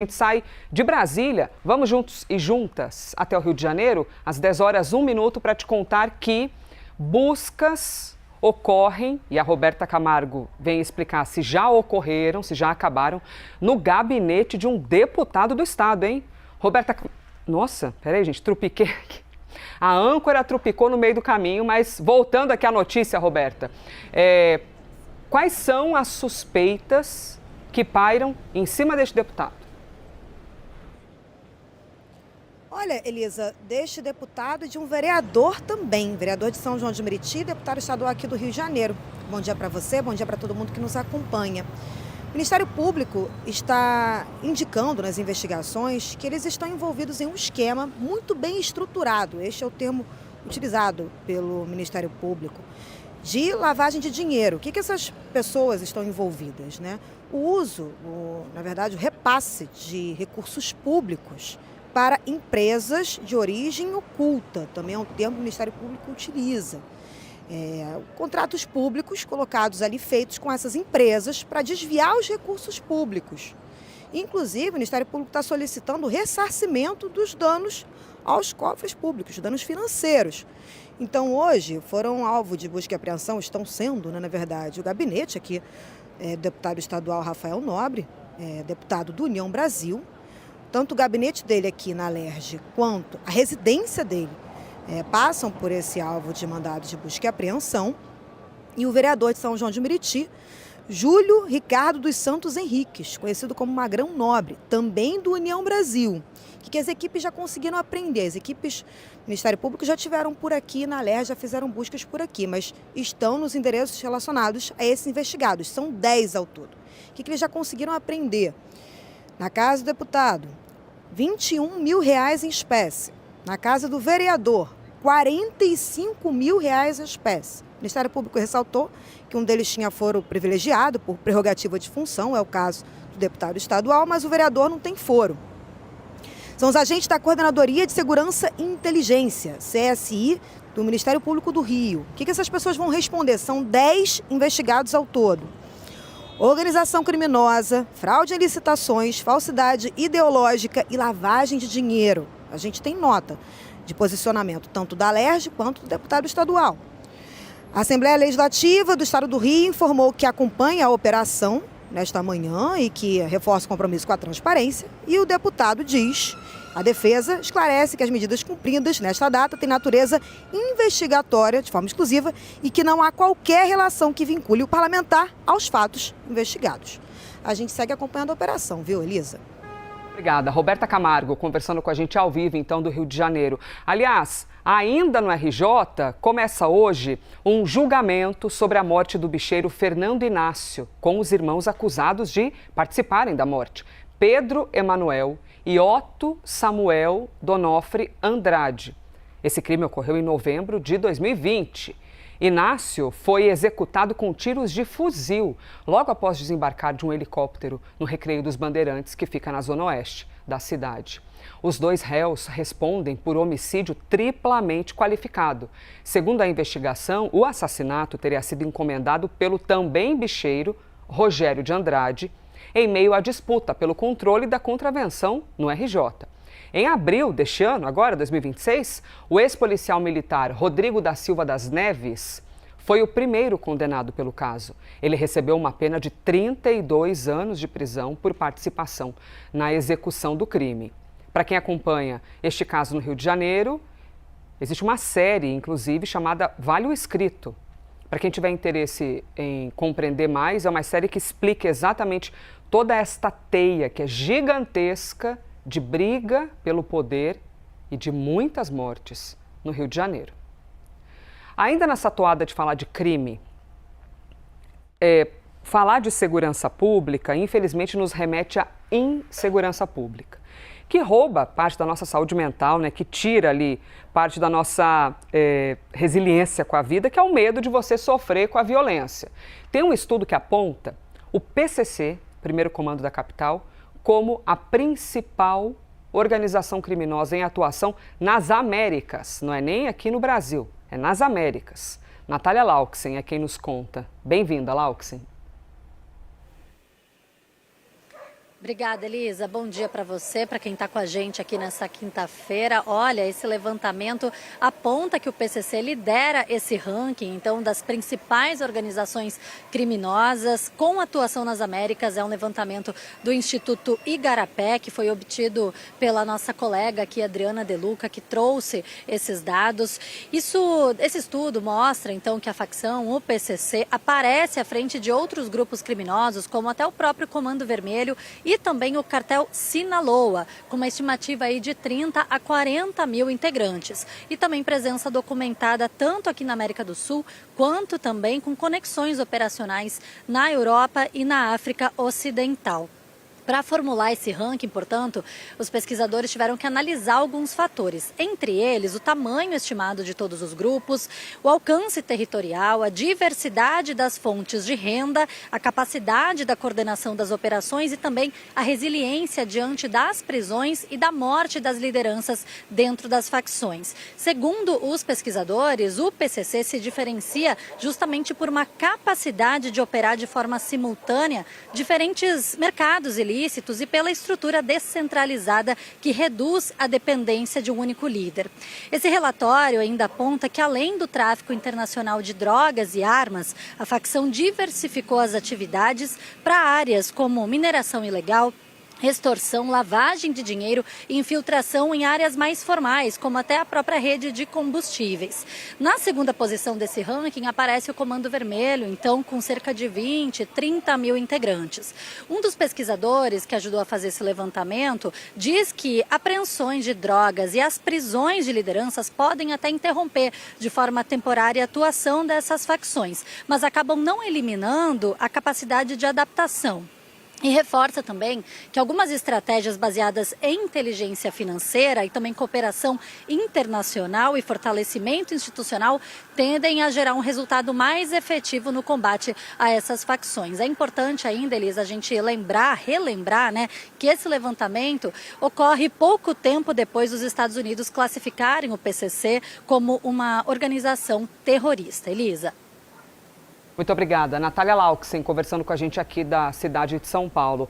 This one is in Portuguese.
A gente sai de Brasília, vamos juntos e juntas até o Rio de Janeiro, às 10 horas, 1 minuto, para te contar que buscas ocorrem, e a Roberta Camargo vem explicar se já ocorreram, se já acabaram, no gabinete de um deputado do estado, hein? Roberta... Nossa, peraí, gente, trupiquei aqui. A âncora trupicou no meio do caminho, mas voltando aqui à notícia, Roberta, quais são as suspeitas que pairam em cima deste deputado? Olha, Elisa, deste deputado e de um vereador também, vereador de São João de Meriti, deputado estadual aqui do Rio de Janeiro. Bom dia para você, bom dia para todo mundo que nos acompanha. O Ministério Público está indicando nas investigações que eles estão envolvidos em um esquema muito bem estruturado, este é o termo utilizado pelo Ministério Público, de lavagem de dinheiro. O que essas pessoas estão envolvidas, né? O uso, na verdade, o repasse de recursos públicos para empresas de origem oculta, também é um termo que o Ministério Público utiliza. Contratos públicos colocados ali, feitos com essas empresas para desviar os recursos públicos. Inclusive, o Ministério Público está solicitando o ressarcimento dos danos aos cofres públicos, danos financeiros. Então, hoje, foram alvo de busca e apreensão, estão sendo, né, na verdade, o gabinete aqui, deputado estadual Rafael Nobre, deputado do União Brasil, tanto o gabinete dele aqui na Alerj quanto a residência dele passam por esse alvo de mandado de busca e apreensão. E o vereador de São João de Meriti, Júlio Ricardo dos Santos Henriques, conhecido como Magrão Nobre, também do União Brasil. O que as equipes já conseguiram aprender? As equipes do Ministério Público já tiveram por aqui na Alerj, já fizeram buscas por aqui, mas estão nos endereços relacionados a esses investigados. São 10 ao todo. O que eles já conseguiram aprender? Na casa do deputado, R$21 mil em espécie. Na casa do vereador, R$45 mil em espécie. O Ministério Público ressaltou que um deles tinha foro privilegiado por prerrogativa de função, é o caso do deputado estadual, mas o vereador não tem foro. São os agentes da Coordenadoria de Segurança e Inteligência, CSI, do Ministério Público do Rio. O que essas pessoas vão responder? São 10 investigados ao todo. Organização criminosa, fraude em licitações, falsidade ideológica e lavagem de dinheiro. A gente tem nota de posicionamento tanto da Alerj quanto do deputado estadual. A Assembleia Legislativa do Estado do Rio informou que acompanha a operação nesta manhã e que reforça o compromisso com a transparência. E o deputado diz, a defesa esclarece que as medidas cumpridas nesta data têm natureza investigatória, de forma exclusiva, e que não há qualquer relação que vincule o parlamentar aos fatos investigados. A gente segue acompanhando a operação, viu, Elisa? Obrigada. Roberta Camargo, conversando com a gente ao vivo, então, do Rio de Janeiro. Aliás, ainda no RJ, começa hoje um julgamento sobre a morte do bicheiro Fernando Inácio, com os irmãos acusados de participarem da morte. Pedro Emanuel e Otto Samuel Donofre Andrade. Esse crime ocorreu em novembro de 2020. Inácio foi executado com tiros de fuzil logo após desembarcar de um helicóptero no Recreio dos Bandeirantes, que fica na zona oeste da cidade. Os dois réus respondem por homicídio triplamente qualificado. Segundo a investigação, o assassinato teria sido encomendado pelo também bicheiro Rogério de Andrade, em meio à disputa pelo controle da contravenção no RJ. Em abril deste ano, agora 2026, o ex-policial militar Rodrigo da Silva das Neves foi o primeiro condenado pelo caso. Ele recebeu uma pena de 32 anos de prisão por participação na execução do crime. Para quem acompanha este caso no Rio de Janeiro, existe uma série, inclusive, chamada Vale o Escrito. Para quem tiver interesse em compreender mais, é uma série que explica exatamente toda esta teia que é gigantesca de briga pelo poder e de muitas mortes no Rio de Janeiro. Ainda nessa toada de falar de crime, falar de segurança pública, infelizmente, nos remete à insegurança pública, que rouba parte da nossa saúde mental, né, que tira ali parte da nossa resiliência com a vida, que é o medo de você sofrer com a violência. Tem um estudo que aponta o PCC, Primeiro Comando da Capital, como a principal organização criminosa em atuação nas Américas. Não é nem aqui no Brasil, é nas Américas. Natália Lauxen é quem nos conta. Bem-vinda, Lauxen. Obrigada, Elisa. Bom dia para você, para quem está com a gente aqui nessa quinta-feira. Olha, esse levantamento aponta que o PCC lidera esse ranking, então, das principais organizações criminosas com atuação nas Américas. É um levantamento do Instituto Igarapé, que foi obtido pela nossa colega aqui, Adriana De Luca, que trouxe esses dados. Esse estudo mostra, então, que a facção, o PCC, aparece à frente de outros grupos criminosos, como até o próprio Comando Vermelho e também o cartel Sinaloa, com uma estimativa aí de 30 a 40 mil integrantes. E também presença documentada tanto aqui na América do Sul, quanto também com conexões operacionais na Europa e na África Ocidental. Para formular esse ranking, portanto, os pesquisadores tiveram que analisar alguns fatores. Entre eles, o tamanho estimado de todos os grupos, o alcance territorial, a diversidade das fontes de renda, a capacidade da coordenação das operações e também a resiliência diante das prisões e da morte das lideranças dentro das facções. Segundo os pesquisadores, o PCC se diferencia justamente por uma capacidade de operar de forma simultânea diferentes mercados ilícitos e pela estrutura descentralizada que reduz a dependência de um único líder. Esse relatório ainda aponta que, além do tráfico internacional de drogas e armas, a facção diversificou as atividades para áreas como mineração ilegal, extorsão, lavagem de dinheiro e infiltração em áreas mais formais, como até a própria rede de combustíveis. Na segunda posição desse ranking aparece o Comando Vermelho, então com cerca de 20, 30 mil integrantes. Um dos pesquisadores que ajudou a fazer esse levantamento diz que apreensões de drogas e as prisões de lideranças podem até interromper de forma temporária a atuação dessas facções, mas acabam não eliminando a capacidade de adaptação. E reforça também que algumas estratégias baseadas em inteligência financeira e também cooperação internacional e fortalecimento institucional tendem a gerar um resultado mais efetivo no combate a essas facções. É importante ainda, Elisa, a gente relembrar, que esse levantamento ocorre pouco tempo depois dos Estados Unidos classificarem o PCC como uma organização terrorista. Elisa. Muito obrigada. Natália Lauxen, conversando com a gente aqui da cidade de São Paulo.